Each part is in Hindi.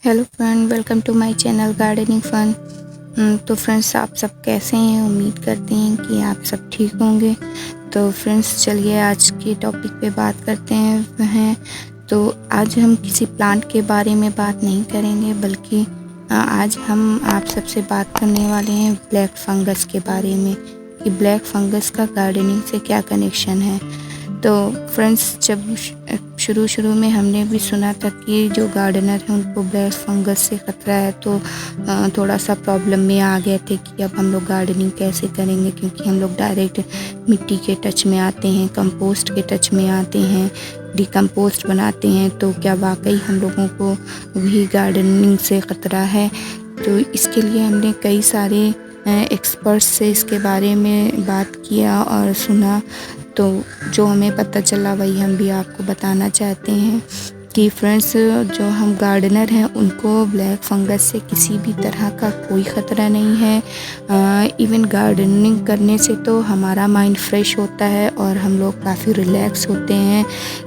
Hello friend, welcome to my channel gardening fun. तो फ्रेंड्स, आप सब कैसे हैं? उम्मीद करते हैं कि आप सब ठीक होंगे। तो फ्रेंड्स, चलिए आज के टॉपिक पे बात करते हैं। तो आज हम किसी प्लांट के बारे में बात नहीं करेंगे, बल्कि आज हम आप सबसे बात करने वाले हैं ब्लैक फंगस के बारे में कि ब्लैक फंगस का गार्डनिंग से क्या कनेक्शन है। तो फ्रेंड्स, जब शुरू में हमने भी सुना था कि जो गार्डनर हैं उनको ब्लैक फंगस से खतरा है, तो थोड़ा सा प्रॉब्लम में आ गए थे कि अब हम लोग गार्डनिंग कैसे करेंगे, क्योंकि हम लोग डायरेक्ट मिट्टी के टच में आते हैं, कंपोस्ट के टच में आते हैं, डिकम्पोस्ट बनाते हैं। तो क्या वाकई हम लोगों को भी गार्डनिंग से ख़तरा है? तो इसके लिए हमने कई सारे एक्सपर्ट्स से इसके बारे में बात किया और सुना। तो जो हमें पता चला वही हम भी आपको बताना चाहते हैं कि फ्रेंड्स, जो हम गार्डनर हैं उनको ब्लैक फंगस से किसी भी तरह का कोई ख़तरा नहीं है। इवन गार्डनिंग करने से तो हमारा माइंड फ्रेश होता है और हम लोग काफ़ी रिलैक्स होते हैं।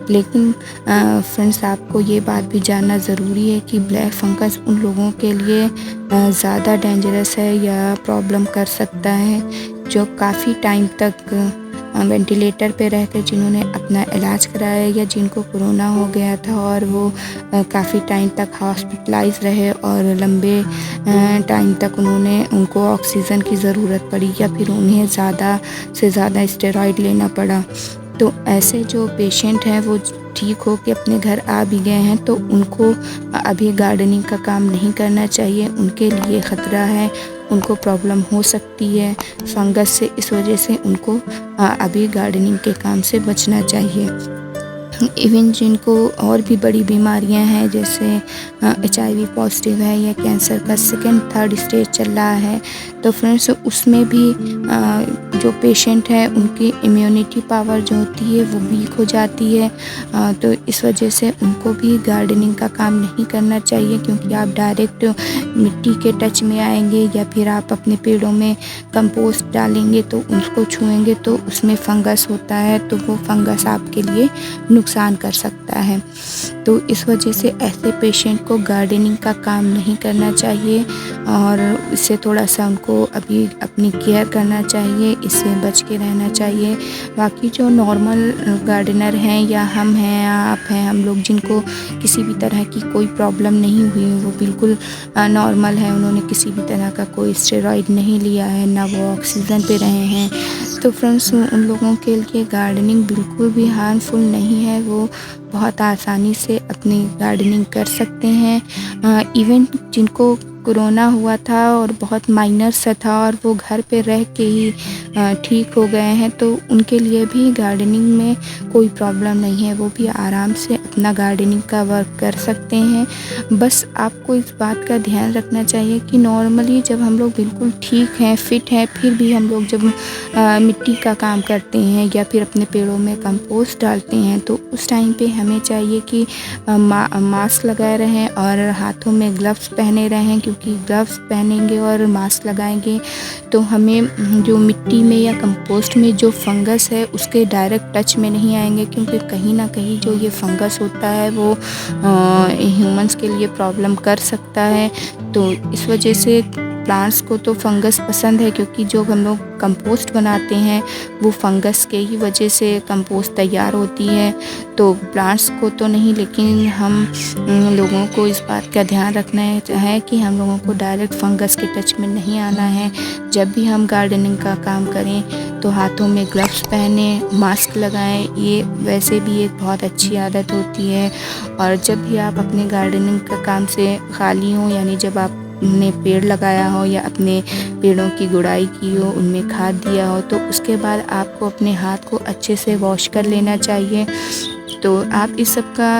लेकिन फ्रेंड्स, आपको ये बात भी जानना ज़रूरी है कि ब्लैक फंगस उन लोगों के लिए ज़्यादा डेंजरस है या प्रॉब्लम कर सकता है जो काफ़ी टाइम तक वेंटिलेटर पे रहकर जिन्होंने अपना इलाज कराया या जिनको कोरोना हो गया था और वो काफ़ी टाइम तक हॉस्पिटलाइज रहे और लंबे टाइम तक उनको ऑक्सीजन की ज़रूरत पड़ी या फिर उन्हें ज़्यादा से ज़्यादा स्टेरॉइड लेना पड़ा। तो ऐसे जो पेशेंट हैं वो ठीक हो के अपने घर आ भी गए हैं, तो उनको अभी गार्डनिंग का काम नहीं करना चाहिए। उनके लिए ख़तरा है, उनको प्रॉब्लम हो सकती है फंगस से, इस वजह से उनको अभी गार्डनिंग के काम से बचना चाहिए। इवन जिनको और भी बड़ी बीमारियां हैं, जैसे HIV पॉजिटिव है या कैंसर का सेकंड थर्ड स्टेज चल रहा है, तो फ्रेंड्स उसमें भी जो पेशेंट है उनकी इम्यूनिटी पावर जो होती है वो वीक हो जाती है। तो इस वजह से उनको भी गार्डनिंग का काम नहीं करना चाहिए, क्योंकि आप डायरेक्ट मिट्टी के टच में आएंगे या फिर आप अपने पेड़ों में कंपोस्ट डालेंगे तो उसको छुएंगे तो उसमें फंगस होता है, तो वो फंगस आपके लिए नुकसान कर सकता है। तो इस वजह से ऐसे पेशेंट को गार्डनिंग का काम नहीं करना चाहिए और इससे थोड़ा सा उनको अभी अपनी केयर करना चाहिए, इससे बच के रहना चाहिए। बाकी जो नॉर्मल गार्डनर हैं या हम हैं या आप हैं, हम लोग जिनको किसी भी तरह की कोई प्रॉब्लम नहीं हुई, वो बिल्कुल नॉर्मल है, उन्होंने किसी भी तरह का कोई स्टेरॉइड नहीं लिया है, ना वो ऑक्सीजन पे रहे हैं, तो फ्रेंड्स उन लोगों के लिए गार्डनिंग बिल्कुल भी हार्मफुल नहीं है। वो बहुत आसानी से अपनी गार्डनिंग कर सकते हैं। इवन जिनको कोरोना हुआ था और बहुत माइनर सा था और वो घर पे रह के ही ठीक हो गए हैं, तो उनके लिए भी गार्डनिंग में कोई प्रॉब्लम नहीं है, वो भी आराम से अपना गार्डनिंग का वर्क कर सकते हैं। बस आपको इस बात का ध्यान रखना चाहिए कि नॉर्मली जब हम लोग बिल्कुल ठीक हैं, फिट हैं, फिर भी हम लोग जब मिट्टी का काम करते हैं या फिर अपने पेड़ों में कंपोस्ट डालते हैं, तो उस टाइम पे हमें चाहिए कि मास्क लगाए रहें और हाथों में ग्लव्स पहने रहें, क्योंकि ग्लव्स पहनेंगे और मास्क लगाएंगे तो हमें जो मिट्टी में या कंपोस्ट में जो फंगस है उसके डायरेक्ट टच में नहीं आएंगे, क्योंकि कहीं ना कहीं जो ये फंगस होता है वो ह्यूमंस के लिए प्रॉब्लम कर सकता है। तो इस वजह से प्लांट्स को तो फंगस पसंद है, क्योंकि जो हम लोग कंपोस्ट बनाते हैं वो फंगस के ही वजह से कंपोस्ट तैयार होती है। तो प्लांट्स को तो नहीं, लेकिन हम लोगों को इस बात का ध्यान रखना है कि हम लोगों को डायरेक्ट फंगस के टच में नहीं आना है। जब भी हम गार्डनिंग का काम करें तो हाथों में ग्लव्स पहने, मास्क लगाएं। ये वैसे भी एक बहुत अच्छी आदत होती है। और जब भी आप अपने गार्डनिंग का काम से खाली हों, यानी जब आप ने पेड़ लगाया हो या अपने पेड़ों की गुड़ाई की हो, उनमें खाद दिया हो, तो उसके बाद आपको अपने हाथ को अच्छे से वॉश कर लेना चाहिए। तो आप इस सब का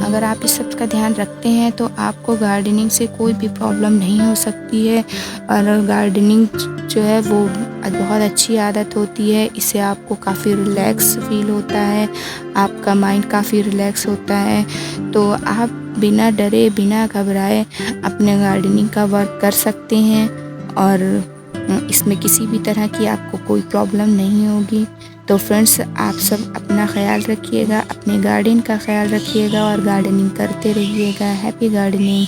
अगर आप इस सब का ध्यान रखते हैं तो आपको गार्डनिंग से कोई भी प्रॉब्लम नहीं हो सकती है। और गार्डनिंग जो है वो बहुत अच्छी आदत होती है, इससे आपको काफ़ी रिलैक्स फील होता है, आपका माइंड काफ़ी रिलैक्स होता है। तो आप बिना डरे बिना घबराए अपने गार्डनिंग का वर्क कर सकते हैं और इसमें किसी भी तरह की आपको कोई प्रॉब्लम नहीं होगी। तो फ्रेंड्स आप सब अपना ख्याल रखिएगा, अपने गार्डन का ख्याल रखिएगा और गार्डनिंग करते रहिएगा। Happy gardening.